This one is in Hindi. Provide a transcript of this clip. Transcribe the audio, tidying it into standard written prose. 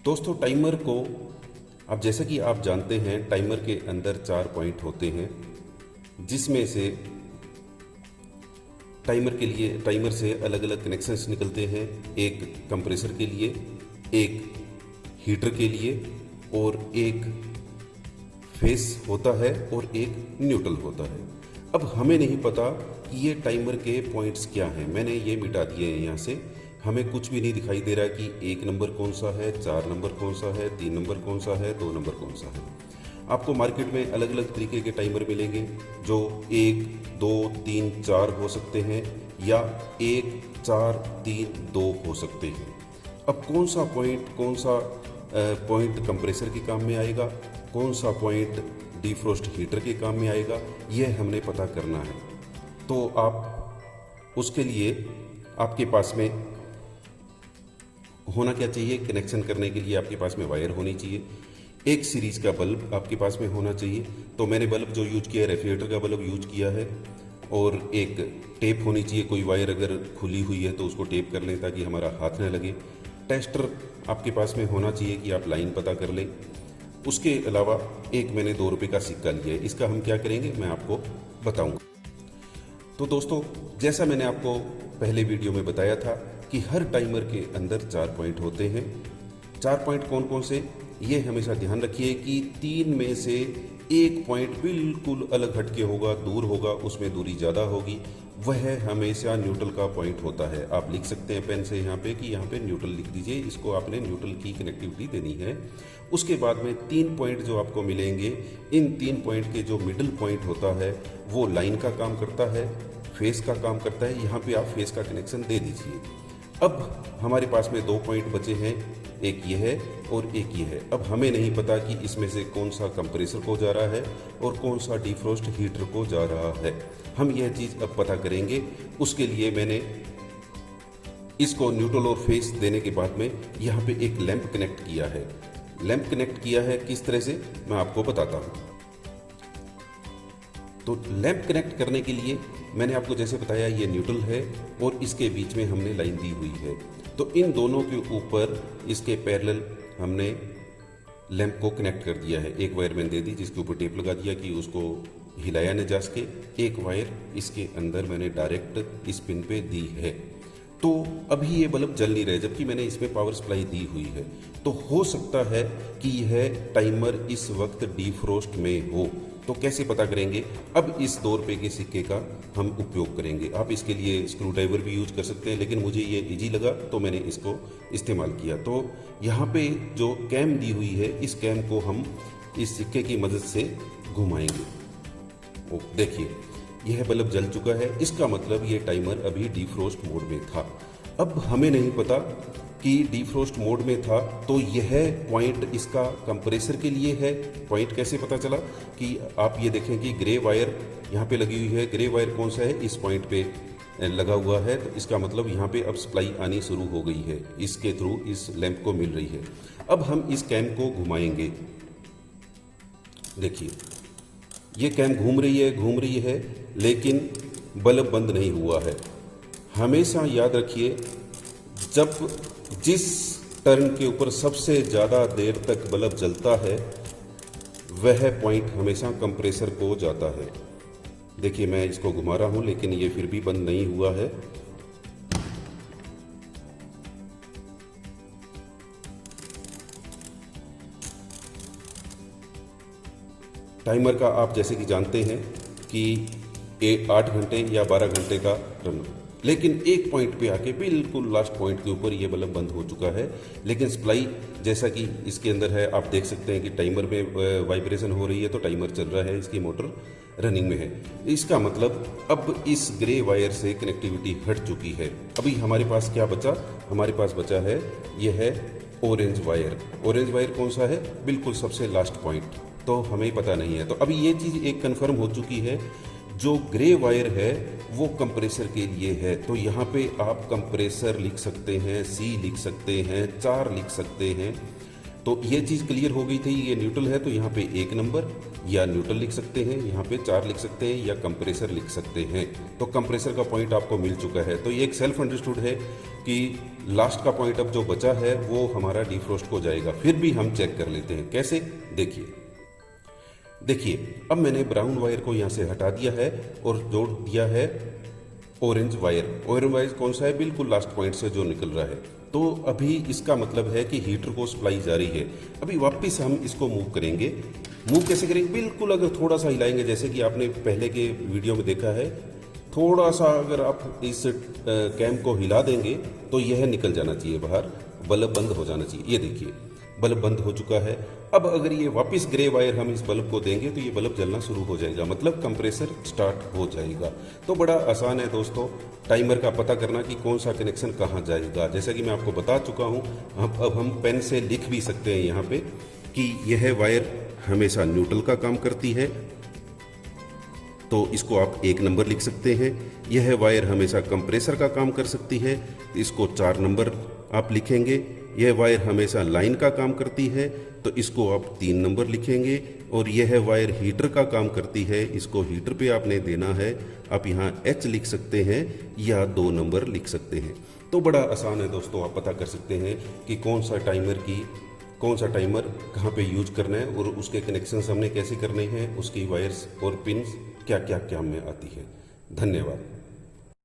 दोस्तों टाइमर को अब जैसा कि आप जानते हैं टाइमर के अंदर 4 पॉइंट होते हैं, जिसमें से टाइमर से अलग अलग कनेक्शंस निकलते हैं। एक कंप्रेसर के लिए, एक हीटर के लिए और एक फेस होता है और एक न्यूट्रल होता है। अब हमें नहीं पता कि ये टाइमर के पॉइंट्स क्या हैं। मैंने ये मिटा दिए हैं यहाँ से। हमें कुछ भी नहीं दिखाई दे रहा कि 1 नंबर कौन सा है, 4 नंबर कौन सा है, 3 नंबर कौन सा है, 2 नंबर कौन सा है। आपको मार्केट में अलग अलग तरीके के टाइमर मिलेंगे जो 1, 2, 3, 4 हो सकते हैं या 1, 4, 3, 2 हो सकते हैं। अब कौन सा पॉइंट कंप्रेसर के काम में आएगा, कौन सा पॉइंट डिफ्रोस्ट हीटर के काम में आएगा, यह हमने पता करना है। तो आप उसके लिए आपके पास में होना क्या चाहिए, कनेक्शन करने के लिए आपके पास में वायर होनी चाहिए, एक सीरीज का बल्ब आपके पास में होना चाहिए। तो मैंने बल्ब जो यूज किया है रेफ्रिजरेटर का बल्ब यूज किया है, और एक टेप होनी चाहिए। कोई वायर अगर खुली हुई है तो उसको टेप कर लें ताकि हमारा हाथ न लगे। टेस्टर आपके पास में होना चाहिए कि आप लाइन पता कर लें। उसके अलावा एक मैंने 2 रुपये का सिक्का लिया है, इसका हम क्या करेंगे मैं आपको बताऊंगा। तो दोस्तों जैसा मैंने आपको पहले वीडियो में बताया था कि हर टाइमर के अंदर 4 पॉइंट होते हैं। 4 पॉइंट कौन कौन से, ये हमेशा ध्यान रखिए कि 3 में से एक पॉइंट बिल्कुल अलग हटके होगा, दूर होगा, उसमें दूरी ज़्यादा होगी, वह हमेशा न्यूट्रल का पॉइंट होता है। आप लिख सकते हैं पेन से यहाँ पे कि यहाँ पे न्यूट्रल लिख दीजिए, इसको आपने न्यूट्रल की कनेक्टिविटी देनी है। उसके बाद में 3 पॉइंट जो आपको मिलेंगे, इन 3 पॉइंट के जो मिडिल पॉइंट होता है वो लाइन का काम करता है, फेस का काम करता है। यहाँ पे आप फेस का कनेक्शन दे दीजिए। अब हमारे पास में 2 पॉइंट बचे हैं, एक ये है और एक ये है। अब हमें नहीं पता कि इसमें से कौन सा कंप्रेसर को जा रहा है और कौन सा डिफ्रोस्ट हीटर को जा रहा है। हम यह चीज़ अब पता करेंगे। उसके लिए मैंने इसको न्यूट्रल और फेस देने के बाद में यहाँ पे एक लैंप कनेक्ट किया है। लैंप कनेक्ट किया है किस तरह से मैं आपको बताता हूँ। तो लैंप कनेक्ट करने के लिए मैंने आपको जैसे बताया ये न्यूट्रल है और इसके बीच में हमने लाइन दी हुई है। तो इन दोनों के ऊपर इसके पैरेलल हमने लैंप को कनेक्ट कर दिया है। एक वायर मैंने दे दी जिसके ऊपर टेप लगा दिया कि उसको हिलाया न जा सके। एक वायर इसके अंदर मैंने डायरेक्ट इस पिन पे दी है। तो अभी ये बल्ब जल नहीं रहे जबकि मैंने इसमें पावर सप्लाई दी हुई है। तो हो सकता है कि यह टाइमर इस वक्त डिफ्रोस्ट में हो। तो कैसे पता करेंगे, अब इस 2 रुपये के सिक्के का हम उपयोग करेंगे। आप इसके लिए स्क्रू ड्राइवर भी यूज कर सकते हैं, लेकिन मुझे ये इजी लगा तो मैंने इसको इस्तेमाल किया। तो यहाँ पे जो कैम दी हुई है, इस कैम को हम इस सिक्के की मदद से घुमाएंगे। देखिए यह बल्ब जल चुका है, इसका मतलब ये टाइमर अभी डिफ्रोस्ट मोड में था। अब हमें नहीं पता कि डिफ्रोस्ट मोड में था, तो यह पॉइंट इसका कंप्रेसर के लिए है। पॉइंट कैसे पता चला कि आप ये देखें कि ग्रे वायर यहाँ पे लगी हुई है। ग्रे वायर कौन सा है, इस पॉइंट पे लगा हुआ है। तो इसका मतलब यहाँ पे अब सप्लाई आनी शुरू हो गई है, इसके थ्रू इस लैंप को मिल रही है। अब हम इस कैम को घुमाएंगे। देखिए ये कैम घूम रही है लेकिन बल्ब बंद नहीं हुआ है। हमेशा याद रखिए, जिस टर्न के ऊपर सबसे ज़्यादा देर तक बल्ब जलता है वह पॉइंट हमेशा कंप्रेसर को जाता है। देखिए मैं इसको घुमा रहा हूं लेकिन ये फिर भी बंद नहीं हुआ है। टाइमर का आप जैसे कि जानते हैं कि 8 घंटे या 12 घंटे का रन, लेकिन एक पॉइंट पे आके बिल्कुल लास्ट पॉइंट के ऊपर ये बल्ब बंद हो चुका है। लेकिन सप्लाई जैसा कि इसके अंदर है, आप देख सकते हैं कि टाइमर में वाइब्रेशन हो रही है, तो टाइमर चल रहा है, इसकी मोटर रनिंग में है। इसका मतलब अब इस ग्रे वायर से कनेक्टिविटी हट चुकी है। अभी हमारे पास क्या बचा, हमारे पास बचा है यह है ऑरेंज वायर। ऑरेंज वायर कौन सा है, बिल्कुल सबसे लास्ट पॉइंट, तो हमें पता नहीं है। तो अभी ये चीज़ एक कन्फर्म हो चुकी है, जो ग्रे वायर है वो कंप्रेसर के लिए है। तो यहाँ पे आप कंप्रेसर लिख सकते हैं, सी लिख सकते हैं, 4 लिख सकते हैं। तो ये चीज़ क्लियर हो गई थी, ये न्यूट्रल है तो यहाँ पे 1 नंबर या न्यूट्रल लिख सकते हैं, यहाँ पे 4 लिख सकते हैं या कंप्रेसर लिख सकते हैं। तो कंप्रेसर का पॉइंट आपको मिल चुका है। तो ये एक सेल्फ अंडरस्टूड है कि लास्ट का पॉइंट अब जो बचा है वो हमारा डिफ्रोस्ट को जाएगा। फिर भी हम चेक कर लेते हैं कैसे, देखिए अब मैंने ब्राउन वायर को यहाँ से हटा दिया है और जोड़ दिया है ऑरेंज वायर। ऑरेंज वायर कौन सा है, बिल्कुल लास्ट पॉइंट से जो निकल रहा है। तो अभी इसका मतलब है कि हीटर को सप्लाई जारी है। अभी वापस हम इसको मूव करेंगे। मूव कैसे करेंगे, बिल्कुल अगर थोड़ा सा हिलाएंगे, जैसे कि आपने पहले के वीडियो में देखा है, थोड़ा सा अगर आप इस कैम को हिला देंगे तो यह निकल जाना चाहिए बाहर, बल्ब बंद हो जाना चाहिए। ये देखिए बल्ब बंद हो चुका है। अब अगर ये वापस ग्रे वायर हम इस बल्ब को देंगे तो ये बल्ब जलना शुरू हो जाएगा, मतलब कंप्रेसर स्टार्ट हो जाएगा। तो बड़ा आसान है दोस्तों टाइमर का पता करना कि कौन सा कनेक्शन कहाँ जाएगा। जैसा कि मैं आपको बता चुका हूँ, अब हम पेन से लिख भी सकते हैं यहाँ पे कि यह वायर हमेशा न्यूट्रल का काम करती है, तो इसको आप 1 नंबर लिख सकते हैं। यह वायर हमेशा कंप्रेसर का काम कर सकती है, इसको 4 नंबर आप लिखेंगे। यह वायर हमेशा लाइन का काम करती है, तो इसको आप 3 नंबर लिखेंगे। और यह वायर हीटर का काम करती है, इसको हीटर पे आपने देना है। आप यहाँ H लिख सकते हैं या 2 नंबर लिख सकते हैं। तो बड़ा आसान है दोस्तों, आप पता कर सकते हैं कि कौन सा टाइमर कहाँ पे यूज करना है और उसके कनेक्शंस हमने कैसे करने हैं, उसकी वायर्स और पिन्स क्या क्या काम में आती है। धन्यवाद।